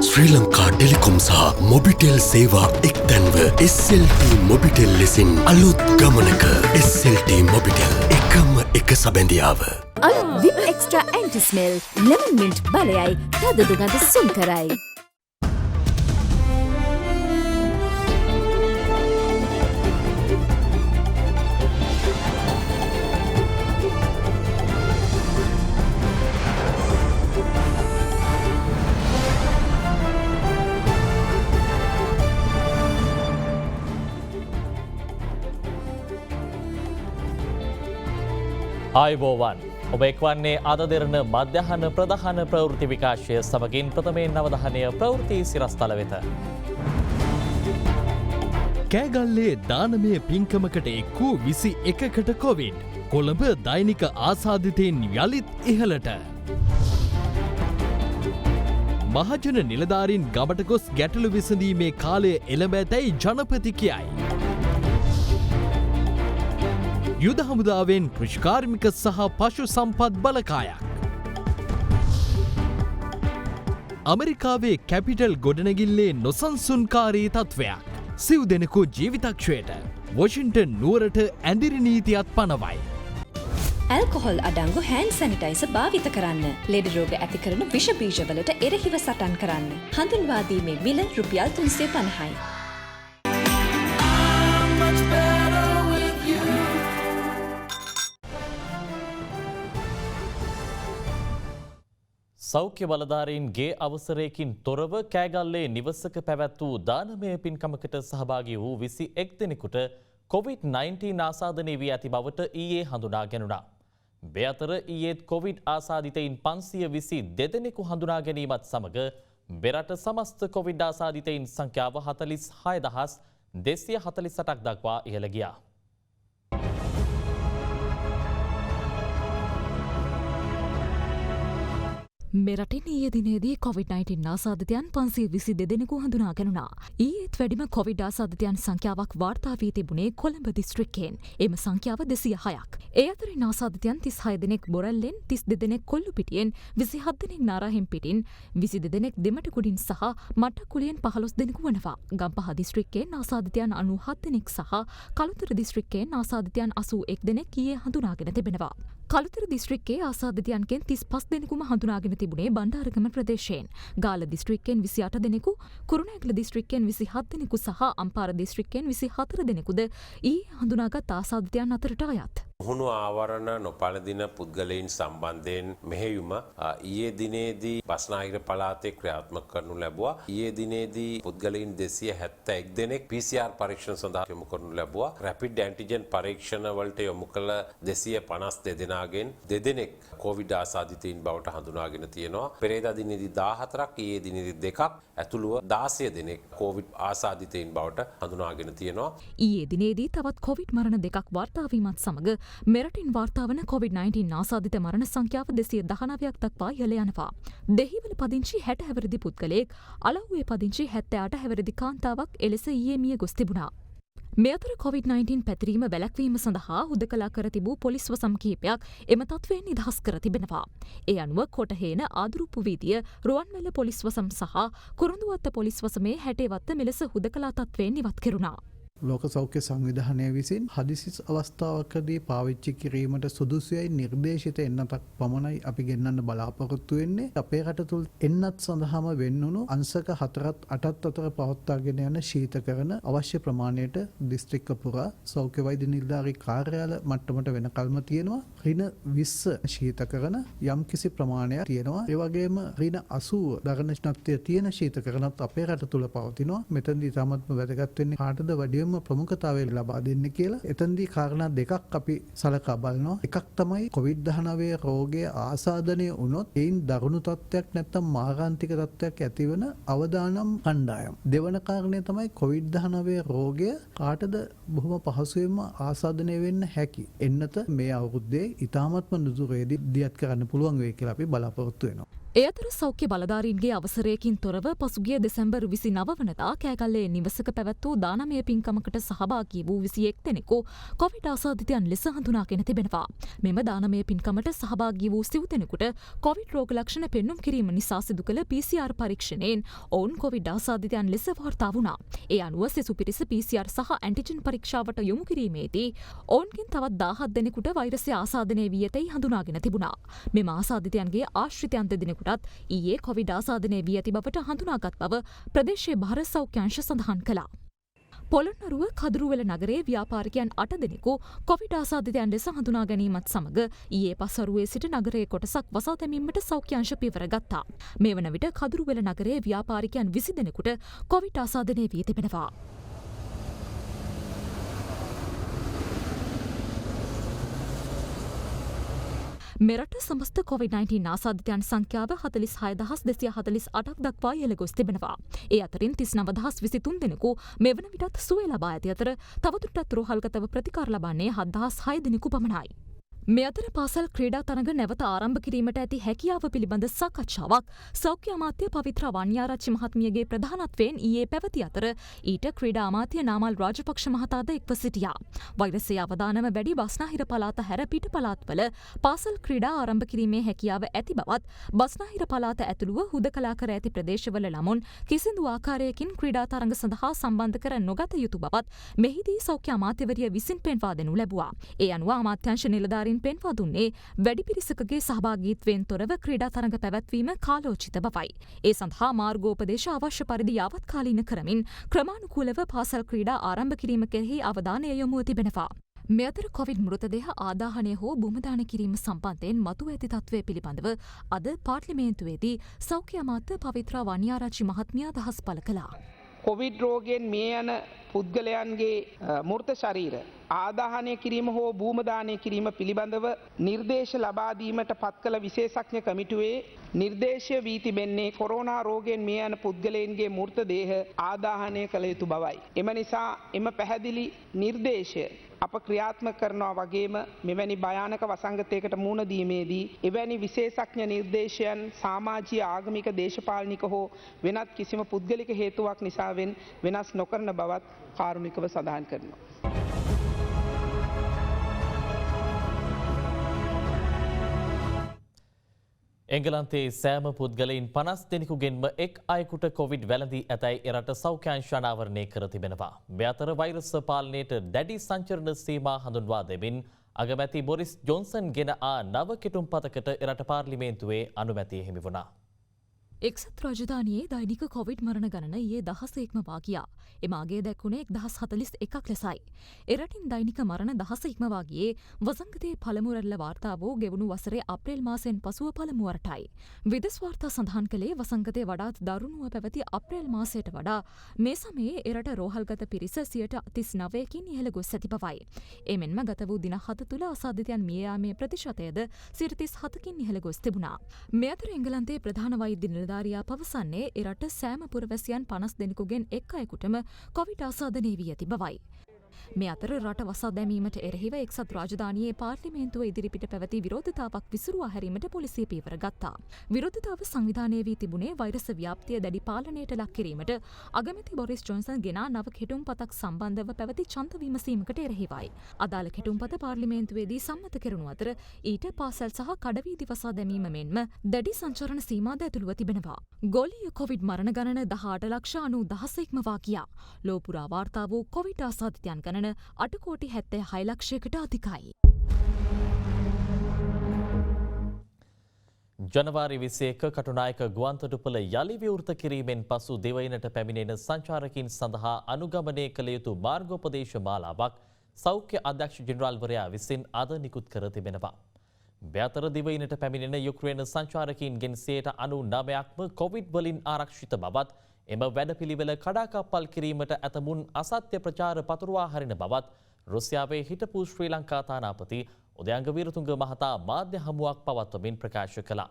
ශ්‍රී Lanka Telecom සහ මොබිටෙල් සේවා එක්තැන්ව SLT Mobitel ලෙසින් අලුත් ගමනක SLT මොබිටෙල් එකම එක සබැඳියාව. අලුත් Vim extra anti smell lemon mint බලයයි තද දුගඳ සුන් කරයි. ආයුබෝවන් ඔබ එක්වන්නේ අද දෙරන මධ්‍යහන ප්‍රධාන ප්‍රවෘත්ති විකාශය සමගින් ප්‍රථමයෙන් නවධානය ප්‍රවෘත්ති සිරස්තල වෙත. කෑගල්ලේ දානමය පින්කමකට එක්වූ 21කට කොවිඩ්. කොළඹ දෛනික ආසාදිතයෙන් යළිත් ඉහළට. මහජන නිලධාරීන් ගමට ගොස් ගැටලු විසඳීමේ කාලය එළඹ ඇතැයි ජනපති කියයි. යුද හමුදාවෙන් කෘෂිකාර්මික සහ පශු සම්පත් බලකායක්. ඇමරිකාවේ කැපිටල් ගොඩනැගිල්ලේ නොසන්සුන්කාරී තත්ත්වයක්. සිව් දෙනෙකු ජීවිතක්ෂයට. වොෂින්ටන් නුවරට ඇඳිරි නීතියත් පනවයි. ඇල්කොහොල් අඩංගු හෑන්ඩ් සැනිටයිසර් භාවිත කරන්න. ලෙඩ රෝග ඇති කරනු විෂ බීජවලට එරෙහිව සටන් කරන්න. හඳුන්වා දීමේ මිල රුපියල් 350යි. සෞඛ්‍ය බලධාරීන්ගේ අවසරයකින් තොරව කෑගල්ලේ නිවසක පැවැත් වූ දානමය පින්කමකට සහභාගී වූ 21 දෙනෙකුට COVID-19 ආසාදනය වී ඇති බවට ඊයේ හඳුනා ගැනුණා. මේ අතර ඊයේත් COVID ආසාදිතයින් 522 දෙනෙකු හඳුනා ගැනීමත් සමග මෙරට සමස්ත COVID ආසාදිතයින් සංඛ්‍යාව 46248ක් දක්වා ඉහළ ගියා. මෙරටින් ඊයේ දිනේදී COVID-19 ආසාදිතයන් 522 දෙනෙකු හඳුනා ගැනුණා. ඊයේත් වැඩිම COVID ආසාදිතයන් සංඛ්‍යාවක් වාර්තා වී තිබුණේ කොළඹ දිස්ත්‍රික්කයෙන්. එම සංඛ්‍යාව 206ක්. ඒ අතරින් ආසාදිතයන් 36 දෙනෙක් බොරැල්ලෙන්, 32 දෙනෙක් කොල්ලුපිටියෙන්, 27 දෙනෙක් නාරාහෙම් පිටින්, 22 දෙනෙක් දෙමටකුඩින් සහ මට්ටකුලියෙන් 15 දෙනෙකු වනවා. ගම්පහ දිස්ත්‍රික්කයෙන් ආසාදිතයන් 97 දෙනෙක් සහ කළුතර දිස්ත්‍රික්කයෙන් ආසාදිතයන් 81 දෙනෙක් ඊයේ හඳුනාගෙන තිබෙනවා. කළුතර දිස්ත්‍රික්කයේ ආසාදිතයන්ගෙන් 35 දෙනෙකුම හඳුනාගෙන තිබුණේ බණ්ඩාරගම ප්‍රදේශයෙන්. ගාල්ල දිස්ත්‍රික්කයෙන් 28 දෙනෙකු, කුරුණෑගල දිස්ත්‍රික්කයෙන් 27 දෙනෙකු සහ අම්පාර දිස්ත්‍රික්කයෙන් 24 දෙනෙකුද ඊයේ හඳුනාගත් ආසාදිතයන් අතරට අයත්. මුහුණු ආවරණ නොපළඳින පුද්ගලයන් සම්බන්ධයෙන් මෙහෙයුම ඊයේ දිනේදී බස්නාහිර පළාතේ ක්‍රියාත්මක කරනු ලැබුවා. ඊයේ දිනේදී පුද්ගලයන් 271 දෙනෙක් PCR පරීක්ෂණ සඳහා යොමු කරනු ලැබුවා. රැපිඩ් ඇන්ටිජන් පරීක්ෂණ වලට යොමු කළ 252 දෙනාගෙන් 2 දෙනෙක් COVID ආසාදිතයින් බවට හඳුනාගෙන තියෙනවා. පෙරේදා දිනේදී 14ක්, ඊයේ දිනේදී 2ක් ඇතුළුව 16 දෙනෙක් COVID ආසාදිතයින් බවට හඳුනාගෙන තියෙනවා. ඊයේ දිනේදී තවත් COVID මරණ දෙකක් වාර්තා වීමත් සමග මෙරටින් වාර්තා වන COVID-19 ආසාදිත මරණ සංඛ්‍යාව 219ක් දක්වා ඉහළ යනවා. දෙහිවල පදිංචි 60 හැවිරිදි පුද්ගලයෙක්, අලව්වේ පදිංචි 78 හැවිරිදි කාන්තාවක් එලෙස ඊයේ මිය ගොස් තිබුණා. මේ අතර COVID-19 පැතිරීම වැළැක්වීම සඳහා හුදකලා කර තිබූ පොලිස් වසම් කිහිපයක් එම තත්ත්වයෙන් නිදහස් කර තිබෙනවා. ඒ අනුව කොටහේන ආදුරුප්පු වීදිය, රුවන්වැල්ල පොලිස් වසම් සහ කුරුඳුවත්ත පොලිස් වසමේ 60 වත්ත මෙලෙස හුදකලා තත්ත්වයෙන් ඉවත් කෙරුණා. ලෝක සෞඛ්‍ය සංවිධානය විසින් හදිසි අවස්ථාවකදී පාවිච්චි කිරීමට සුදුසුයයි නිර්දේශිත එන්නතක් පමණයි අපි ගෙන්නන්න බලාපොරොත්තු වෙන්නේ. අපේ රට තුළ එන්නත් සඳහාම වෙන්නුණු අංශක 4ත් 8ත් අතර පවත්වාගෙන යන ශීතකරණ අවශ්‍ය ප්‍රමාණයට දිස්ත්‍රික්ක පුරා සෞඛ්‍ය වෛද්‍ය නිලධාරී කාර්යාල මට්ටමට වෙනකල්ම තියෙනවා. ඍණ 20 ශීතකරණ යම්කිසි ප්‍රමාණයක් තියෙනවා. ඒ වගේම ඍණ 80 දරණ ශක්තිය තියෙන ශීතකරණත් අපේ රට තුළ පවතිනවා. මෙතනදී තමත්ම වැදගත් වෙන්නේ කාටද වැඩිම ප්‍රමුඛතාවය ලබා දෙන්න කියලා. එතනදී කාරණා දෙකක් අපි සලකා බලනවා. එකක් තමයි COVID-19 රෝගය ආසාදනය වුණොත් ඒයින් දරුණු තත්ත්වයක් නැත්නම් මාරාන්තික තත්ත්වයක් ඇතිවන අවදානම් කණ්ඩායම්. දෙවන කාරණය තමයි COVID-19 රෝගය කාටද බොහොම පහසුවෙන්ම ආසාදනය වෙන්න හැකි. එන්නත මේ අවුරුද්දේ ඉතාමත්ම නුදුරේදී දියත් කරන්න පුළුවන් වෙයි කියලා අපි බලාපොරොත්තු වෙනවා. ඒ අතර සෞඛ්‍ය බලධාරීන්ගේ අවසරයකින් තොරව පසුගිය දෙසැම්බර් 29 වනදා කෑගල්ලේ නිවසක පැවැත් වූ දානමය පින්කමකට සහභාගී වූ 21 දෙනෙකු කොවිඩ් ආසාදිතයන් ලෙස හඳුනාගෙන තිබෙනවා. මෙම දානමය පින්කමට සහභාගී වූ සිව් දෙනෙකුට කොවිඩ් රෝග ලක්ෂණ පෙන්නුම් කිරීම නිසා සිදු කළ PCR පරීක්ෂණයෙන් ඔවුන් කොවිඩ් ආසාදිතයන් ලෙස වාර්තා වුණා. ඒ අනුව සිසු පිරිස PCR සහ ඇන්ටිජන් පරීක්ෂාවට යොමු කිරීමේදී ඔවුන්ගෙන් තවත් 17 දෙනෙකුට වෛරසය ආසාදනය වී ඇතැයි හඳුනාගෙන තිබුණා. මෙම ආසාදිතයන්ගේ ආශ්‍රිතයන් දෙදෙනෙකුටත් ඊයේ කොවිඩ් ආසාදනය වී ඇති බවට හඳුනාගත් බව ප්‍රදේශීය භාර සෞඛ්‍යාංශ සඳහන් කළා. පොළොන්නරුව කදුරුවෙල නගරයේ ව්‍යාපාරිකයන් 8 දෙනෙකු කොවිඩ් ආසාදිතයන් ලෙස හඳුනා ගැනීමත් සමග ඊයේ පසරුවේ සිට නගරයේ කොටසක් වසා දැමීමට සෞඛ්‍යාංශ පියවර ගත්තා. මේ වන විට කදුරුවෙල නගරයේ ව්‍යාපාරිකයන් 20 දෙනෙකුට කොවිඩ් ආසාදනය වී තිබෙනවා. මෙරට සමස්ත COVID-19 ආසාදිතයන් සංඛ්‍යාව 46248ක් දක්වා ඉහළ ගොස් තිබෙනවා. ඒ අතරින් 39023 දෙනෙකු මෙවන විටත් සුවය ලබා ඇති අතර තවදුරටත් රෝහල්ගතව ප්‍රතිකාර ලබන්නේ 7006 දෙනෙකු පමණයි. මේ අතර පාසල් ක්‍රීඩා තරඟ නැවත ආරම්භ කිරීමට ඇති හැකියාව පිළිබඳ සාකච්ඡාවක් සෞඛ්‍ය අමාත්‍ය පවිත්‍ර වන්‍යාරච්චි මහත්මියගේ ප්‍රධානත්වයෙන් ඊයේ පැවති අතර ඊට ක්‍රීඩා අමාත්‍ය නාමල් රාජපක්ෂ මහතාද එක්ව සිටියා. වෛරසය අවදානම වැඩි බස්නාහිර පළාත හැර පිට පළාත්වල පාසල් ක්‍රීඩා ආරම්භ කිරීමේ හැකියාව ඇති බවත් බස්නාහිර පළාත ඇතුළුව හුදකලා කර ඇති ප්‍රදේශවල ළමුන් කිසිදු ආකාරයකින් ක්‍රීඩා තරඟ සඳහා සම්බන්ධ කර නොගත යුතු බවත් මෙහිදී සෞඛ්‍ය අමාත්‍යවරිය විසින් පෙන්වා දෙනු ලැබුවා. ඒ අනුව අමාත්‍යාංශ නිලධාරීන් පෙන්වා දුන්නේ වැඩි පිරිසකගේ සහභාගීත්වයෙන් තොරව ක්‍රීඩා තරඟ පැවැත්වීම කාලෝචිත බවයි. ඒ සඳහා මාර්ගෝපදේශ අවශ්‍ය පරිදි යාවත්කාලීන කරමින් ක්‍රමානුකූලව පාසල් ක්‍රීඩා ආරම්භ කිරීම කෙරෙහි අවධානය යොමුව තිබෙනවා. මේ අතර කොවිඩ් මෘතදේහ ආදාහනය හෝ බොමදාන කිරීම සම්බන්ධයෙන් මතුව ඇති තත්ත්වය පිළිබඳව අද පාර්ලිමේන්තුවේදී සෞඛ්‍ය අමාත්‍ය පවිත්‍ර වන්‍යාරච්චි මහත්මිය අදහස් පළ කළා. කොවිඩ් රෝගයෙන් මිය යන පුද්ගලයන්ගේ මෘත ශරීර ආදාහනය කිරීම හෝ භූමදානය කිරීම පිළිබඳව නිර්දේශ ලබා දීමට පත් කළ විශේෂඥ කමිටුවේ නිර්දේශය වී තිබෙන්නේ කොරෝනා රෝගයෙන් මිය යන පුද්ගලයන්ගේ මෘත දේහ ආදාහනය කළ යුතු බවයි. එම නිසා එම පැහැදිලි නිර්දේශය අප ක්‍රියාත්මක කරනවා වගේම මෙවැනි භයානක වසංගතයකට මුහුණ දීමේදී එවැනි විශේෂඥ නිර්දේශයන් සමාජීය ආගමික දේශපාලනික හෝ වෙනත් කිසිම පුද්ගලික හේතුවක් නිසාවෙන් වෙනස් නොකරන බවත් කාරුණිකව සඳහන් කරනවා. එංගලන්තයේ සෑම පුද්ගලයින් 50 දෙනෙකුගෙන්ම එක් අයෙකුට කොවිඩ් වැළඳී ඇතැයි එරට සෞඛ්‍යාංශ අනාවරණය කර තිබෙනවා. මේ අතර වෛරස් පාලනයට දැඩි සංචරණ සීමා හඳුන්වා දෙමින් අගමැති බොරිස් ජොන්සන් ගෙන නව කෙටුම්පතකට එරට පාර්ලිමේන්තුවේ අනුමැතිය හිමි වුණා. එක්සත් රාජධානයේ දෛනික කොවිඩ් මරණ ගණන ඊයේ 16ක්ම වාගියා. එම අගය දැක්වුණේ 1041ක් ලෙසයි. එරටින් දෛනික මරණ 10 ඉක්මවා ගියේ වසංගතයේ පළමු රැල්ල වාර්තා වූ ගෙවුණු වසරේ අප්‍රේල් මාසයෙන් පසුව පළමු වරටයි. විදෙස් වාර්තා සඳහන් කළේ වසංගතයේ වඩාත් දරුණුව පැවති අප්‍රේල් මාසයට වඩා මේ සමයේ එරට රෝහල්ගත පිරිස 39%කින් ඉහළ ගොස් ඇති බවයි. එමෙන්ම ගත වූ දින 7 තුළ අසාධිතයන් මිය යාමේ ප්‍රතිශතයද 37%කින් ඉහළ ගොස් තිබුණා. මේ අතර එංගලන්තයේ ප්‍රධාන වෛද්‍ය නිලධාරියා පවසන්නේ එරට සෑම පුරවැසියන් 50 දෙනෙකුගෙන් එක් අයෙකුටම කොවිඩ් ආසාදනය වී ඇති බවයි. මේ අතර රට වසා දැමීමට එරෙහිව එක්සත් රාජධානියේ පාර්ලිමේන්තුව ඉදිරිපිට පැවති විරෝධතාවක් විසුරුවා හැරීමට පොලිසිය පියවර ගත්තා. විරෝධතාව සංවිධානය වී තිබුණේ වෛරස ව්‍යාප්තිය දැඩි පාලනයට ලක් කිරීමට අගමැති බොරිස් ජොන්සන් ගෙනා නව කෙටුම්පතක් සම්බන්ධව පැවති ඡන්ද විමසීමකට එරෙහිවයි. අදාළ කෙටුම්පත පාර්ලිමේන්තුවේදී සම්මත කෙරුණු අතර ඊට පාසල් සහ කඩවීදි වසා දැමීම මෙන්ම දැඩි සංචරණ සීමාද ඇතුළුව තිබෙනවා. ගෝලීය කොවිඩ් මරණ ගණන 18,96,000ක්ම වාගියා. ලෝපුරා වාර්තා වූ කොවිඩ් ආසාදිතයන් ගණන 8,76 ලක්ෂයකට අධිකයි. ජනවාරි 21 කටුනායක ගුවන්තොටුපළ යළි විවෘත කිරීමෙන් පසු දිවයිනට පැමිණෙන සංචාරකින් සඳහා අනුගමනය කළ යුතු මාර්ගෝපදේශ මාලාවක් සෞඛ්‍ය අධ්‍යක්ෂ ජෙනරාල්වරයා විසින් අද නිකුත් කර තිබෙනවා. බෑතර දිවයිනට පැමිණෙන යුක්‍රේන සංචාරකීන්ගෙන් 99%ක්ම කොවිඩ් වලින් ආරක්ෂිත බවත් එම වැඩපිළිවෙල කඩාකප්පල් කිරීමට ඇතමුන් අසත්‍ය ප්‍රචාර පතුරවා හරින බවත් රුසියාවේ හිටපු ශ්‍රී ලංකා තානාපති උදයංග වීරතුංග මහතා මාධ්‍ය හමුවක් පවත්වමින් ප්‍රකාශ කළා.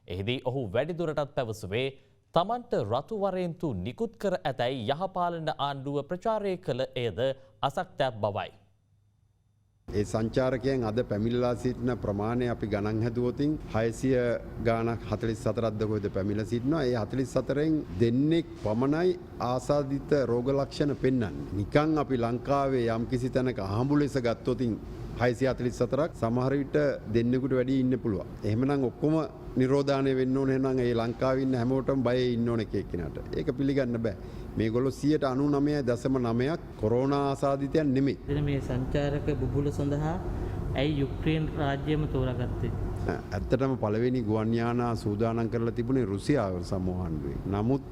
එහිදී ඔහු වැඩිදුරටත් පැවසුවේ තමන්ට රතු වරේන්තු නිකුත් කර ඇතැයි යහපාලන ආණ්ඩුව ප්‍රචාරය කළ එයද අසත්‍යයක් බවයි. ඒ සංචාරකයන් අද පැමිණලා සිටින ප්‍රමාණය අපි ගණන් හැදුවොතින් 600 ගාණක් 44ක්ද කොහෙද පැමිණලා සිටිනවා. ඒ 44න් දෙන්නෙක් පමණයි ආසාදිත රෝග ලක්ෂණ පෙන්වන්නේ. නිකන් අපි ලංකාවේ යම්කිසි තැනක අහඹු ලෙස ගත්තොතින් 644ක් සමහර විට දෙන්නෙකුට වැඩි ඉන්න පුළුවන්. එහෙමනම් ඔක්කොම නිරෝධානය වෙන්න ඕනේ නම් ඒ ලංකාවේ ඉන්න හැමෝටම බය ඉන්න ඕනේ කෙනෙක්ට. ඒක පිළිගන්න බෑ. මේගොල්ලෝ 99.9ක් කොරෝනා ආසාදිතයන් නෙමෙයි. එතන මේ සංචාරක බුබුල සඳහා ඇයි යුක්‍රේන් රාජ්‍යම තෝරාගත්තේ? ඇත්තටම පළවෙනි ගුවන් යානා සූදානම් කරලා තිබුණේ රුසියාව සමූහාණ්ඩුවේ. නමුත්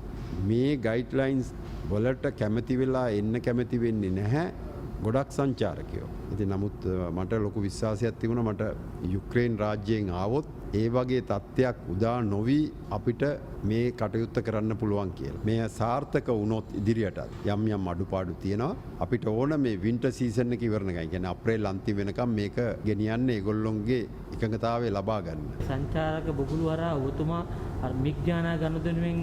මේ ගයිඩ්ලයින්ස් වලට කැමති වෙලා එන්න කැමති වෙන්නේ නැහැ ගොඩක් සංචාරකයෝ. ඉතින් නමුත් මට ලොකු විශ්වාසයක් තිබුණා මට යුක්‍රේන් රාජ්‍යයෙන් ආවොත් ඒ වගේ තත්ත්වයක් උදා නොවි අපිට මේ කටයුත්ත කරන්න පුළුවන් කියලා. මේ සාර්ථක වුණොත් ඉදිරියටත් යම් යම් අඩුපාඩු තියෙනවා. අපිට ඕන මේ වින්ටර් සීසන් එක ඉවරනකම් කියන්නේ අප්‍රේල් අන්තිම වෙනකම් මේක ගෙනියන්න ඒගොල්ලොන්ගේ එකඟතාවය ලබා ගන්න. සංචාරක බුබුලු හරහා ඔබතුමා මිග්ජානා ගනුදෙනුවෙන්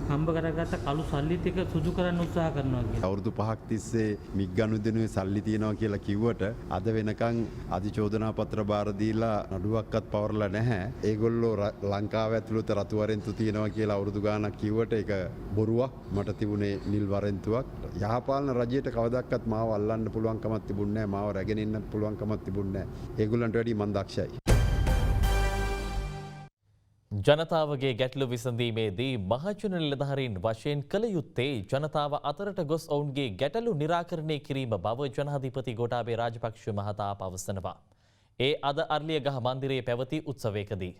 හම්බ කරගත්ත කළු සල්ලි ටික සුදු කරන්න උත්සාහ කරනවා කියලා. අවුරුදු 5ක් තිස්සේ මිග් ගනුදෙනුවේ සල්ලි තියනවා කියලා කිව්වට අද වෙනකන් අධිචෝදනා පත්‍ර බාර දීලා නඩුවක්වත් පවරලා නැහැ. ඒගොල්ලෝ ලංකාව ඇතුළත රතු වරෙන්තු තියනවා කියලා අවුරුදු ගාණක් කිව්වට ඒක බොරුවක්. මට තිබුණේ නිල් වරෙන්තුවක්. යහපාලන රජයට කවදාවත් මාව අල්ලන්න පුළුවන් කමක් තිබුණේ නැහැ. මාව රැගෙන ඉන්න පුළුවන් කමක් තිබුණේ නැහැ. ඒගොල්ලන්ට වැඩිය මම දක්ෂයි. ජනතාවගේ ගැටලු විසඳීමේදී මහජන නිලධාරීන් වශයෙන් කළ යුත්තේ ජනතාව අතරට ගොස් ඔවුන්ගේ ගැටලු නිරාකරණය කිරීම බව ජනාධිපති ගෝඨාභය රාජපක්ෂ මහතා පවසනවා. ඒ අද අර්ලියගහ මන්දිරයේ පැවති උත්සවයකදී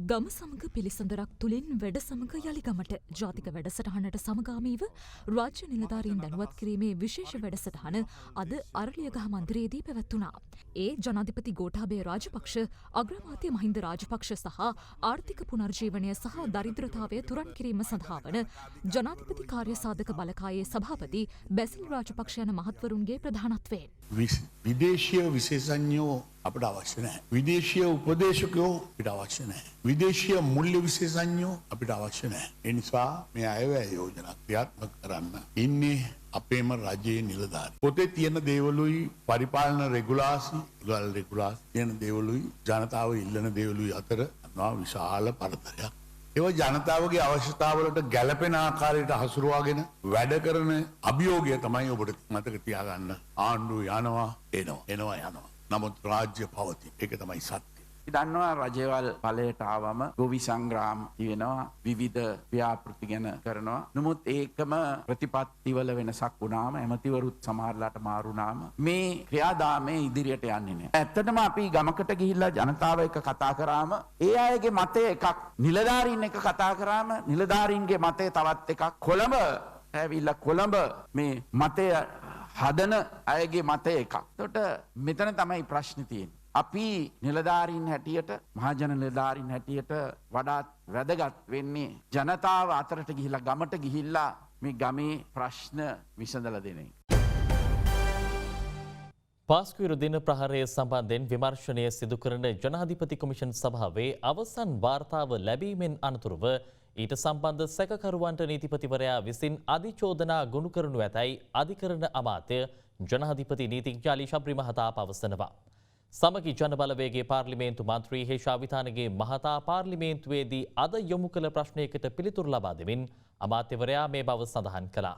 ගම සමග පිළිසඳරක් තුළින් වැඩ සමග යළිගමට ජාතික වැඩසටහනට සමගාමීව රාජ්‍ය නිලධාරීන් දැනුවත් කිරීමේ විශේෂ වැඩසටහන අද අරලියගහ මන්දිරයේදී පැවැත්වුණා. ඒ ජනාධිපති ගෝඨාභය රාජපක්ෂ, අග්‍රාමාත්‍ය මහින්ද රාජපක්ෂ සහ ආර්ථික පුනර්ජීවනය සහ දරිද්‍රතාවය තුරන් කිරීම සඳහා වන ජනාධිපති කාර්යසාධක බලකායේ සභාපති බැසිල් රාජපක්ෂ යන මහත්වරුන්ගේ ප්‍රධානත්වයෙන් විදේශීය විශේෂඥයෝ අපිට අවශ්‍ය නැහැ. විදේශීය උපදේශකයෝ අපිට අවශ්‍ය නැහැ. විදේශීය මූල්‍ය විශේෂඥයෝ අපිට අවශ්‍ය නැහැ. ඒ නිසා මේ අයවැය යෝජනා ක්‍රියාත්මක කරන්න ඉන්නේ අපේම රජයේ නිලධාරී. පොතේ තියෙන දේවලුයි පරිපාලන රෙගුලාසි තියෙන දේවලුයි ජනතාව ඉල්ලන දේවලුයි අතර විශාල පරතරයක්. ඒවා ජනතාවගේ අවශ්‍යතාවලට ගැළපෙන ආකාරයට හසුරුවාගෙන වැඩ කරන අභියෝගය තමයි ඔබට මතක තියාගන්න. ආණ්ඩුව යනවා. නමුත් රාජ්‍ය පවති. ඒක තමයි සත්‍ය. දන්නවා රජවල් ඵලයට ආවම ගොවි සංග්‍රාම වෙනවා, විවිධ ව්‍යාපෘති ගැන කරනවා. නමුත් ඒකම ප්‍රතිපත්තිවල වෙනසක් වුණාම, ඇමතිවරුත් සමහරලාට මාරුණාම මේ ක්‍රියාදාමයේ ඉදිරියට යන්නේ නැහැ. ඇත්තටම අපි ගමකට ගිහිල්ලා ජනතාව එක්ක කතා කරාම ඒ අයගේ මතය එකක්, නිලධාරීන් එක්ක කතා කරාම නිලධාරීන්ගේ මතය තවත් එකක්. කොළඹ මේ මතය හදන අයගේ මතය එකක්. එතකොට මෙතන තමයි ප්‍රශ්නේ තියෙන්නේ. අපි නිලධාරීන් හැටියට, මහජන නිලධාරීන් හැටියට වඩාත් වැදගත් වෙන්නේ ජනතාව අතරට ගිහිල්ලා, ගමට ගිහිල්ලා මේ ගමේ ප්‍රශ්න විසඳලා දෙන එක. පාස්කුවිරු දින ප්‍රහාරය සම්බන්ධයෙන් විමර්ශනය සිදු කරන ජනාධිපති කොමිෂන් සභාවේ අවසන් වාර්තාව ලැබීමෙන් අනතුරුව ඊට සම්බන්ධ සැකකරුවන්ට නීතිපතිවරයා විසින් අධිචෝදනා ගොනු කරනු ඇතැයි අධිකරණ අමාත්‍ය ජනාධිපති නීතිඥ අලි ශබ්රි මහතා පවසනවා. සමගි ජනබලවේගේ පාර්ලිමේන්තු මන්ත්‍රී හේෂා විතානගේ මහතා පාර්ලිමේන්තුවේදී අද යොමු කළ ප්‍රශ්නයකට පිළිතුරු ලබා දෙමින් අමාත්‍යවරයා මේ බව සඳහන් කළා.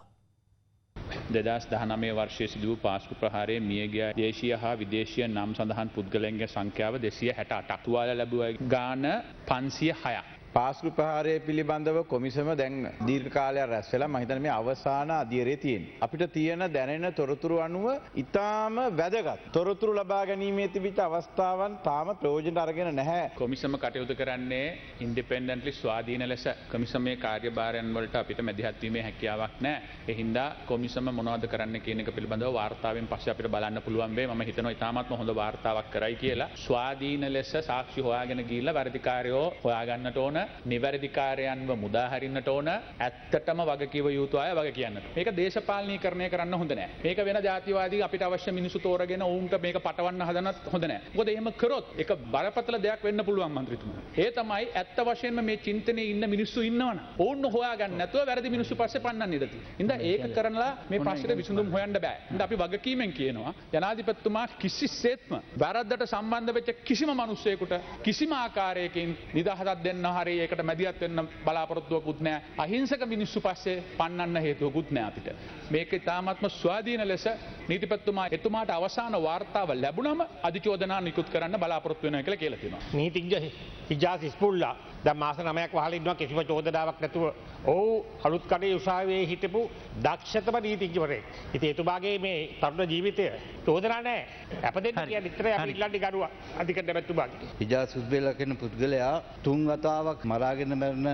2019 වර්ෂයේ සිදු වූ පාස්කු ප්‍රහාරයේ මියගිය දේශීය හා විදේශීය නම් සඳහන් පුද්ගලයන්ගේ සංඛ්‍යාව 268ක්. තුවාල ලැබුවා ගාන 506ක්. පාස්කු ප්‍රහාරය පිළිබඳව කොමිසම දැන් දීර්ඝ කාලයක් රැස් වෙලා මම හිතන්නේ මේ අවසාන අධීරයේ තියෙන්නේ. අපිට තියෙන දැනෙන තොරතුරු අනුව ඊටාම වැදගත් තොරතුරු ලබා ගැනීමේ තිබිච්ච අවස්ථාවන් තාම ප්‍රයෝජනට අරගෙන නැහැ. කොමිසම කටයුතු කරන්නේ ඉන්ඩිපෙන්ඩන්ට්ලි ස්වාධීන ලෙස. කොමිසමේ කාර්යභාරයන් වලට අපිට මැදිහත් වීමේ හැකියාවක් නැහැ. ඒ හින්දා කොමිසම මොනවද කරන්න කියන එක පිළිබඳව වාර්තාවෙන් පස්සේ අපිට බලන්න පුළුවන් වෙයි. මම හිතනවා ඊටාමත්ම හොඳ වාර්තාවක් කරයි කියලා. ස්වාධීන ලෙස සාක්ෂි හොයාගෙන ගිහිල්ලා වරදිකාරයෝ හොයාගන්නට ඕන. නිවැරදිකාරයන්ව මුදාහරින්නට ඕන ඇත්තටම වගකිව යුතු අය වග කියන්න. මේක දේශපාලනීකරණය කරන්න හොඳ නෑ. මේක වෙන ජාතිවාදී අපිට අවශ්‍ය මිනිස්සු තෝරගෙන ඔවුන්ට මේක පටවන්න හදනත් හොඳ නෑ. මොකද එහෙම කරොත් ඒක බරපතල දෙයක් වෙන්න පුළුවන් මන්ත්‍රීතුමා. ඒ තමයි ඇත්ත වශයෙන්ම මේ චින්තනයේ ඉන්න මිනිස්සු ඉන්නවනම් ඔවුන් හොයාගන්න නැතුව වැරදි මිනිස්සු පස්සේ පන්නන්න ඉඩ තියෙනවා. ඉතින් ඒක කරනලා මේ ප්‍රශ්නෙට විසඳුම් හොයන්න බෑ. ඉතින් අපි වගකීමෙන් කියනවා ජනාධිපතිතුමා කිසිසේත්ම වැරද්දට සම්බන්ධ වෙච්ච කිසිම මිනිස්සෙකුට කිසිම ආකාරයකින් නිදහසක් දෙන්න හරි ඒකට මැදිහත් වෙන්න බලාපොරොත්තුවකුත් නෑ. අහිංසක මිනිස්සු පස්සේ පන්නන්න හේතුවකුත් නෑ අපිට. මේක ඉතාමත්ම ස්වාධීන ලෙස නීතිපතිතුමා එතුමාට අවසාන වාර්තාව ලැබුණම අධිචෝදනා නිකුත් කරන්න බලාපොරොත්තු වෙනවා කියලා කියලා තියෙනවා. නීතිඥ හිජාස් ඉස්පුල්ලා දැන් මාස 9ක් වහලා ඉන්නවා කිසිම චෝදනාවක් නැතුව. ඔව් අලුත් කඩේ උසාවියේ හිටපු දක්ෂතම නීතිඥවරයෙක්. ඉතින් එතුමාගේ මේ තරුණ ජීවිතය චෝදනා නැහැ. අපදෙන්න කියන්නේ ඉතරයි අපි ඉල්ලන්නේ ගරුවා අධිකරණ මැතිතුමාගේ. හිජාස් උස්බේලා කියන පුද්ගලයා 3 වතාවක් මරාගෙන මැරෙන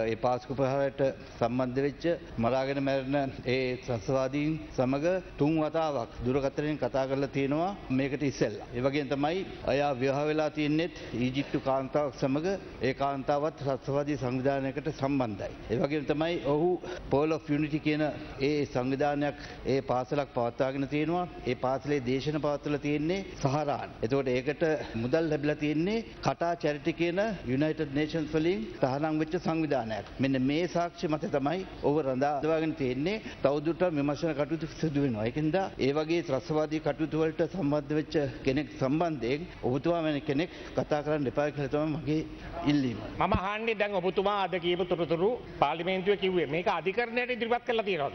ඒ පාස්කු ප්‍රහාරයට සම්බන්ධ වෙච්ච මරාගෙන මැරෙන ඒ ත්‍රස්තවාදීන් සමග 3 වතාවක් දුරකථනයෙන් කතා කරලා තියෙනවා මේකට ඉස්සෙල්ලා. ඒ වගේම තමයි අයා විවාහ වෙලා තියෙන්නේ ඊජිප්තු කාන්තාවක් සමග. ඒ කාන්තාවත් ත්‍රස්තවාදී සංවිධානයකට සම්බන්ධයි. ඒ වගේම තමයි ඔහු Pole of Unity කියන ඒ සංවිධානයක් ඒ පාසලක් පවත්වාගෙන තියෙනවා. ඒ පාසලේ දේශන පවත්වලා තියෙන්නේ සහරාන්. එතකොට ඒකට මුදල් ලැබිලා තියෙන්නේ කටා චැරිටි කියන United Nations වලින් තහනම් වෙච්ච සංවිධානයක්. මෙන්න මේ සාක්ෂි මත තමයි ඔහු රඳාගෙන තියෙන්නේ. තවදුරටත් විමර්ශන කටයුතු සිදු වෙනවා. ඒකින්ද ඒ වගේ ත්‍රස්තවාදී කටයුතු වලට සම්බන්ධ වෙච්ච කෙනෙක් සම්බන්ධයෙන් ඔබතුමා වෙන කෙනෙක් කතා කරන්න එපා කියලා තමයි මගේ ඉල්ලීම. මම අහන්නේ දැන් ඔබතුමා අද කියපු තොරතුරු පාර්ලිමේන්තුවේ කිව්වේ මේක අධිකරණයට ඉදිරිපත් කරලා තියෙනවද?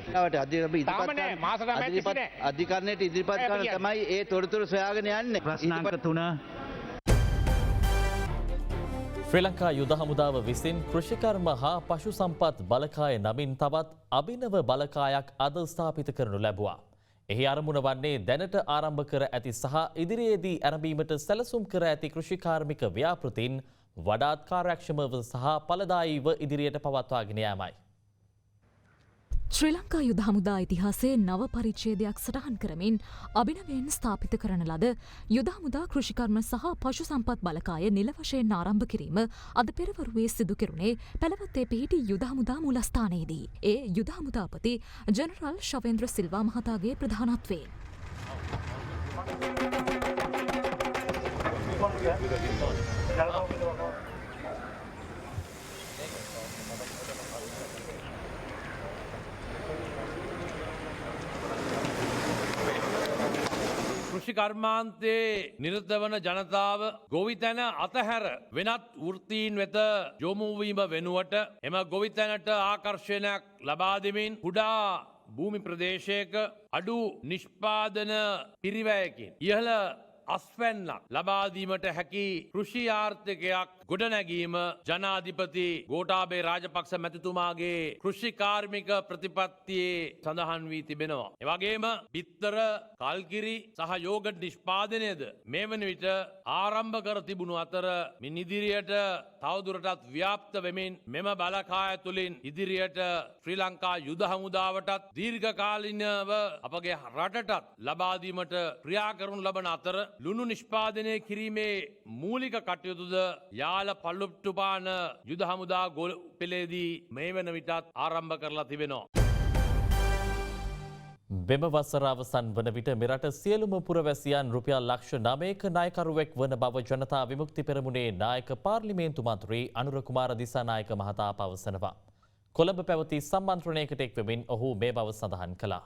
අධිකරණයට ඉදිරිපත් කරන තමයි ඒ තොරතුරු සොයාගෙන යන්නේ. ප්‍රශ්නාංක 3 ශ්‍රී ලංකා යුද හමුදාව විසින් කෘෂිකර්ම හා පශු සම්පත් බලකාය නමින් තවත් අභිනව බලකායක් අද ස්ථාපිත කරනු ලැබුවා. එහි අරමුණ වන්නේ දැනට ආරම්භ කර ඇති සහ ඉදිරියේදී ඇරඹීමට සැලසුම් කර ඇති කෘෂිකාර්මික ව්‍යාපෘතීන් වඩාත් කාර්යක්ෂමව සහ ඵලදායීව ඉදිරියට පවත්වාගෙන යාමයි. ශ්‍රී ලංකා යුද හමුදා ඉතිහාසයේ නව පරිච්ඡේදයක් සටහන් කරමින් අභිනවයෙන් ස්ථාපිත කරන ලද යුද හමුදා කෘෂිකර්ම සහ පශු සම්පත් බලකාය නිල වශයෙන් ආරම්භ කිරීම අද පෙරවරුවේ සිදු කෙරුණේ පැලවත්තේ පිහිටි යුද හමුදා මූලස්ථානයේදී. ඒ යුද හමුදාපති ජනරල් ශවේන්ද්‍ර සිල්වා මහතාගේ ප්‍රධානත්වයෙන්. කර්මාන්තයේ නිරත වන ජනතාව ගොවිතැන අතහැර වෙනත් වෘත්තීන් වෙත යොමුවීම වෙනුවට එම ගොවිතැනට ආකර්ෂණයක් ලබා දෙමින් කුඩා භූමි ප්‍රදේශයක අඩු නිෂ්පාදන පිරිවැයකින් ඉහළ අස්වැන්නක් ලබාදීමට හැකි කෘෂි ආර්ථිකයක් ගොඩනැගීම ජනාධිපති ගෝඨාභය රාජපක්ෂ මැතිතුමාගේ කෘෂිකාර්මික ප්‍රතිපත්තියේ සඳහන් වී තිබෙනවා. එවැගේම බිත්තර, කල්කිරි සහ යෝගට් නිෂ්පාදනයද මේ වන විට ආරම්භ කර තිබුණු අතර මින් ඉදිරියට තවදුරටත් ව්‍යාප්ත වෙමින් මෙම බලකාය තුළින් ඉදිරියට ශ්‍රී ලංකා යුද හමුදාවටත් දීර්ඝකාලීනව අපගේ රටටත් ලබා දීමට ක්‍රියා කරනු ලබන අතර ලුණු නිෂ්පාදනය කිරීමේ මූලික කටයුතුද යාල පල්ලොට්ටුපාන යුද හමුදා ගොල් පෙළේදී මේ වන විටත් ආරම්භ කරලා තිබෙනවා. මෙම වසර අවසන් වන විට මෙරට සියලුම පුරවැසියන් රුපියල් ලක්ෂ 9ක ණයකරුවෙක් වන බව ජනතා විමුක්ති පෙරමුණේ නායක පාර්ලිමේන්තු මන්ත්‍රී අනුර කුමාර දිසානායක මහතා පවසනවා. කොළඹ පැවති සම්මන්ත්‍රණයකට එක්වෙමින් ඔහු මේ බව සඳහන් කළා.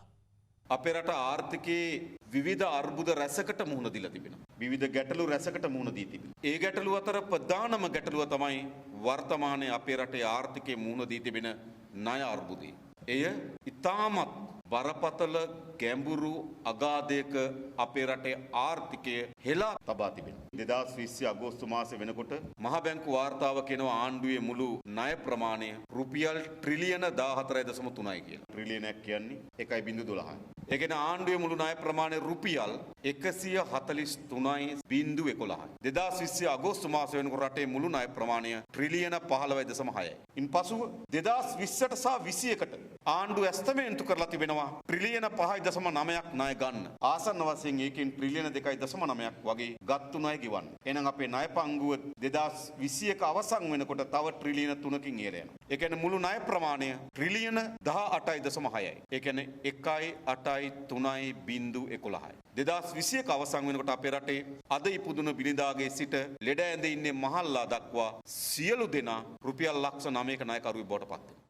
අපේ රට ආර්ථිකයේ විවිධ අර්බුද රැසකට මුහුණ දීලා තිබෙනවා. විවිධ ගැටලු රැසකට මුහුණ දී තිබෙනවා. ඒ ගැටලු අතර ප්‍රධානම ගැටලුව තමයි වර්තමානයේ අපේ රටේ ආර්ථිකයේ මුහුණ දී තිබෙන ණය අර්බුදය. එය ඉතාමත් බරපතල ගැඹුරු අගාධයක අපේ රටේ ආර්ථිකය හෙලා තබා තිබෙනවා. 2020 අගෝස්තු මාසෙ වෙනකොට මහ බැංකු වාර්තාව කියනවා ආණ්ඩුවේ මුළු ණය ප්‍රමාණය රුපියල් ට්‍රිලියන 14.3යි කියලා. ට්‍රිලියනයක් කියන්නේ 1.12. ඒ කියන්නේ ආණ්ඩුවේ මුළු ණය ප්‍රමාණය රුපියල් 143.11. 2020 අගෝස්තු මාසය වෙනකොට රටේ මුළු ණය ප්‍රමාණය ට්‍රිලියන 15.6යි. ඉන්පසුව 2020ට සහ 21ට ආණ්ඩුව ඇස්තමේන්තු කරලා තිබෙනවා ට්‍රිලියන 5.9ක් ණය ගන්න. ආසන්න වශයෙන් ඒකෙන් ට්‍රිලියන 2.9ක් වගේ ගත්තු ණය ගෙවන්න. එහෙනම් අපේ ණය පංගුව 2021 අවසන් වෙනකොට තව ට්‍රිලියන 3කින් ඉහළ යනවා. ඒ කියන්නේ මුළු ණය ප්‍රමාණය ට්‍රිලියන 18.6යි. ඒ කියන්නේ 1.83.11යි. 2021 අවසන් වෙනකොට අපේ රටේ අද ඉපදුන බිලිඳාගේ සිට ලෙඩ ඇඳ ඉන්නේ මහල්ලා දක්වා සියලු දෙනා රුපියල් ලක්ෂ 9ක ණයකරුවෙක් බවට පත් වෙනවා.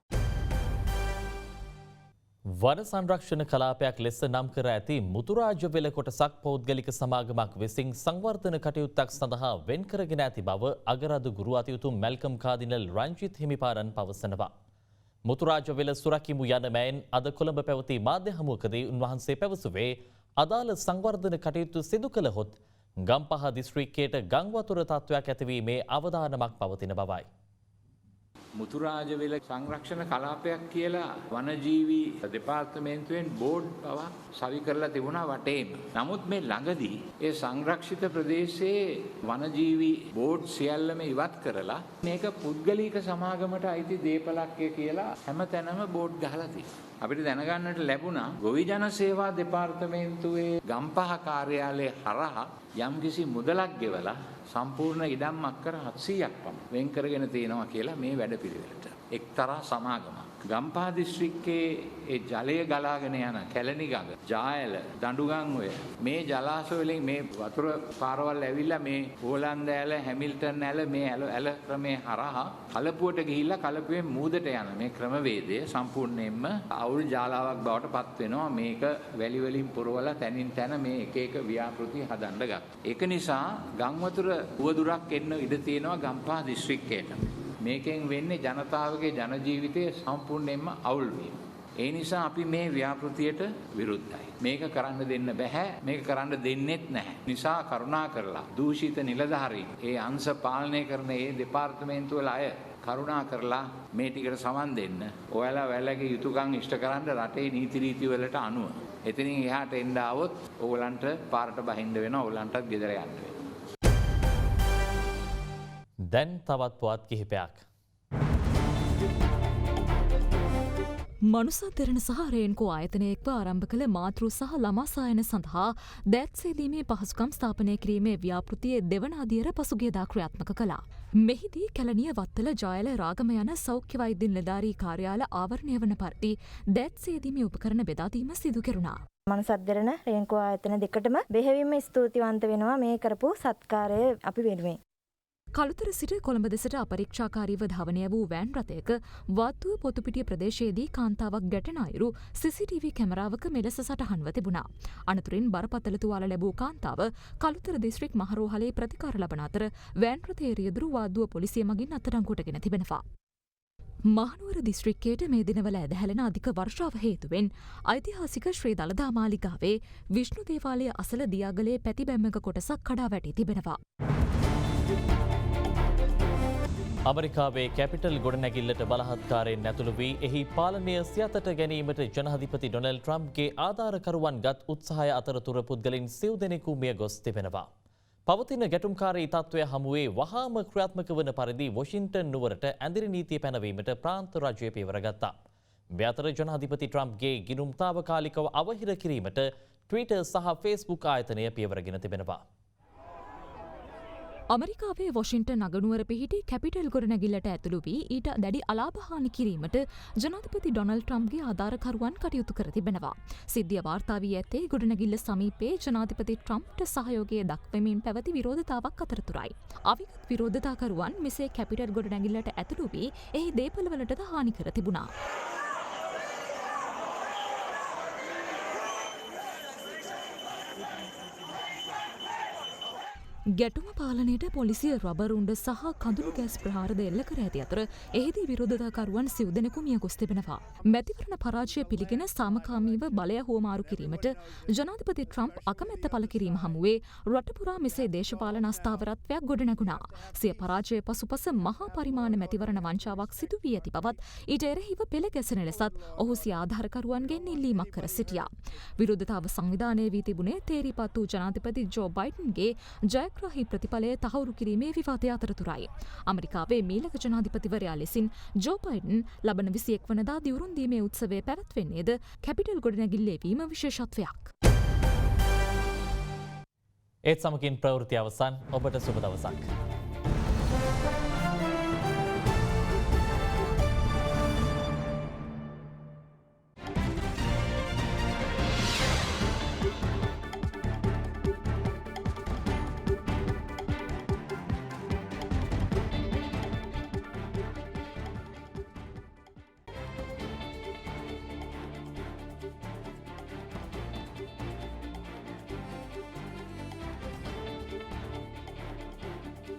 වන සංරක්ෂණ කලාපයක් ලෙස නම් කර ඇති මුතුරාජවෙල කොටසක් පෞද්ගලික සමාගමක් විසින් සංවර්ධන කටයුත්තක් සඳහා වෙන් කරගෙන ඇති බව අගරදු ගුරු අතිඋතුම් මැල්කම් කාදිනල් රංජිත් හිමිපාරන් පවසනවා. මුතුරාජවෙල සුරකිමු යන මෑන් අද කොළඹ පැවති මාධ්‍ය හමුවකදී උන්වහන්සේ පැවසුවේ අදාළ සංවර්ධන කටයුතු සිදු කළහොත් ගම්පහ දිස්ත්‍රික්කයට ගංවතුර තත්ත්වයක් ඇතිවීමේ අවධානමක් පවතින බවයි. මුතුරාජවෙල සංරක්ෂණ කලාපයක් කියලා වනජීවී දෙපාර්තමේන්තුවෙන් බෝඩ් පවා සවි කරලා තිබුණා වටේම. නමුත් මේ ළඟදී ඒ සංරක්ෂිත ප්‍රදේශයේ වනජීවී බෝඩ් සියල්ලම ඉවත් කරලා මේක පුද්ගලික සමාගමට අයිති දේපලක්ය කියලා හැමතැනම බෝඩ් ගහලා තියෙනවා. අපිට දැනගන්නට ලැබුණා ගොවි ජන සේවා දෙපාර්තමේන්තුවේ ගම්පහ කාර්යාලය හරහා යම්කිසි මුදලක් ගෙවලා සම්පූර්ණ ඉඩම් අක්කර 700ක් පමණ වෙන් කරගෙන තියෙනවා කියලා මේ වැඩපිළිවෙලට. එක්තරා සමාගමක්. ගම්පහ දිස්ත්‍රික්කයේ ඒ ජලය ගලාගෙන යන කැලණි ගඟ, ජායල, දඬුගම් ඔය මේ ජලාශය වලින් මේ වතුර පාරවල් ඇවිල්ලා මේ ඕලන්දෑල, හැමිල්ටන් ඇල මේ ඇල ක්‍රමේ හරහා කලපුවට ගිහිල්ලා කලපුවෙන් මූදට යන මේ ක්‍රමවේදය සම්පූර්ණයෙන්ම අවුල් ජාලාවක් බවට පත් වෙනවා. මේක වැලි වලින් පුරවලා තැනින් තැන මේ එක එක ව්‍යාපෘති හදන්න ගත්තා. ඒක නිසා ගම්වතුර උවදුරක් එන්න ඉඩ තියෙනවා ගම්පහ දිස්ත්‍රික්කයට. මේකෙන් වෙන්නේ ජනතාවගේ ජන ජීවිතයේ සම්පූර්ණයෙන්ම අවුල් වීම. ඒ නිසා අපි මේ ව්‍යාපෘතියට විරුද්ධයි. මේක කරන්න දෙන්න බෑ. මේක කරන්න දෙන්නෙත් නැහැ. නිසා කරුණා කරලා දූෂිත නිලධාරීන්, ඒ අංශ පාලනය කරන ඒ දෙපාර්තමේන්තුව වල අය කරුණා කරලා මේ ටිකට සමන් දෙන්න. ඔයාලා වැලගේ යුතුයකම් ඉෂ්ට කරන්න රටේ නීති රීති වලට අනුව. එතනින් එහාට එන්න આવොත් ඕගලන්ට පාරට බහින්න වෙනවා. ඕගලන්ටත් ගෙදර යන්න වෙනවා. දැන් තවත් පුවත් කිහිපයක්. මනුසාධරණ සහ රේන්කෝ ආයතනයෙක්ව ආරම්භ කළ මාතෘ සහ ළමා සායන සඳහා දෑත්සේදීමේ පහසුකම් ස්ථාපනය කිරීමේ ව්‍යාපෘතියේ දෙවන අදියර පසුගියදා ක්‍රියාත්මක කළා. මෙහිදී කැලණිය වත්තල ජයල රාගම යන සෞඛ්‍ය වෛද්‍ය නිලධාරී කාර්යාල ආවරණය වන පරිදි දෑත්සේදීමේ උපකරණ බෙදා දීම සිදු කෙරුණා. මනුසාධරණ රේන්කෝ ආයතන දෙකටම බෙහෙවින්ම ස්තුතිවන්ත වෙනවා මේ කරපු සත්කාරය අපි වෙනුවෙන්. කළුතර සිට කොළඹ දෙසට අපරීක්ෂාකාරීව ධාවනය වූ වෑන් රථයක වත්තුව පොතුපිටිය ප්‍රදේශයේදී කාන්තාවක් ගැටෙන අයුරු CCTV කැමරාවක මෙලෙස සටහන්ව තිබුණා. අනතුරින් බරපතල තුවාල ලැබූ කාන්තාව කළුතර දිස්ත්‍රික් මහරෝහලේ ප්‍රතිකාර ලබන අතර වෑන් රථයේ රියදුරු වාද්දුව පොලිසිය මගින් අත්අඩංගුවටගෙන තිබෙනවා. මහනුවර දිස්ත්‍රික්කයට මේ දිනවල ඇදහැලෙන අධික වර්ෂාව හේතුවෙන් ඓතිහාසික ශ්‍රී දළදා මාලිගාවේ විෂ්ණු දේවාලය අසල දියාගලේ පැතිබැම්මක කොටසක් කඩා වැටී තිබෙනවා. අමරිකාවේ කැපිටල් ගොඩනැගිල්ලට බලහත්කාරයෙන් ඇතුළු වී එහි පාලනය සියතට ගැනීමට ජනාධිපති ඩොනල්ඩ් ට්‍රම්ප්ගේ ආධාරකරුවන් ගත් උත්සාහය අතරතුර පුද්ගලයන් සිව් දෙනෙකු මිය ගොස් තිබෙනවා. පවතින ගැටුම්කාරී තත්ත්වය හමුවේ වහාම ක්‍රියාත්මක වන පරිදි වොෂින්ටන් නුවරට ඇඳිරි නීතිය පැනවීමට ප්‍රාන්ත රජය පියවර ගත්තා. මේ අතර ජනාධිපති ට්‍රම්ප්ගේ ගිණුම් තාවකාලිකව අවහිර කිරීමට ට්විටර් සහ ෆේස්බුක් ආයතනය පියවරගෙන තිබෙනවා. අමරිකාවේ වොෂින්ටන් නගනුවර පිහිටි කැපිටල් ගොඩනැගිල්ලට ඇතුළු වී ඊට දැඩි අලාභහානි කිරීමට ජනාධිපති ඩොනල්ඩ් ට්‍රම්ප්ගේ ආධාරකරුවන් කටයුතු කර තිබෙනවා. සිද්ධිය වාර්තා වී ඇත්තේ ගොඩනැගිල්ල සමීපයේ ජනාධිපති ට්‍රම්ප්ට සහයෝගය දක්වමින් පැවති විරෝධතාවක් අතරතුරයි. අවිගත් විරෝධතාකරුවන් මෙසේ කැපිටල් ගොඩනැගිල්ලට ඇතුළු වී එහි දේපළවලටද හානි කර තිබුණා. ගැටුම පාලනයට පොලිසිය රබරුන්ඩ සහ කඳුළු ගෑස් ප්‍රහාරද එල්ල කර ඇති අතර එහිදී විරෝධතාකරුවන් සිව් දෙනෙකු මිය ගොස් තිබෙනවා. මැතිවරණ පරාජය පිළිගෙන සාමකාමීව බලය හුවමාරු කිරීමට ජනාධිපති ට්‍රම්ප් අකමැත්ත පළ කිරීම හමුවේ රටපුරා මෙසේ දේශපාලන අස්ථාවරත්වයක් ගොඩනැගුණා. සිය පරාජය පසුපස මහා පරිමාණ මැතිවරණ වංචාවක් සිදු වී ඇති බවත් ඊට එරෙහිව පෙළ ගැසෙන ලෙසත් ඔහු සිය ආධාරකරුවන්ගෙන් ඉල්ලීමක් කර සිටියා. විරෝධතාව සංවිධානය වී තිබුණේ තේරීපත් වූ ජනාධිපති ජෝ බයිඩන්ගේ ජයග්‍රාහී ප්‍රතිඵලය තහවුරු කිරීමේ විවාදය අතරතුරයි. ඇමරිකාවේ මීළඟ ජනාධිපතිවරයා ලෙසින් ජෝ බයිඩන් ලබන 21 වනදා දිවුරුම් දීමේ උත්සවය පැවැත්වෙන්නේද කැපිටල් ගොඩනැගිල්ලේ වීම විශේෂත්වයක්. ඒත් සමකින් ප්‍රවෘත්ති අවසන්. ඔබට සුබ දවසක්.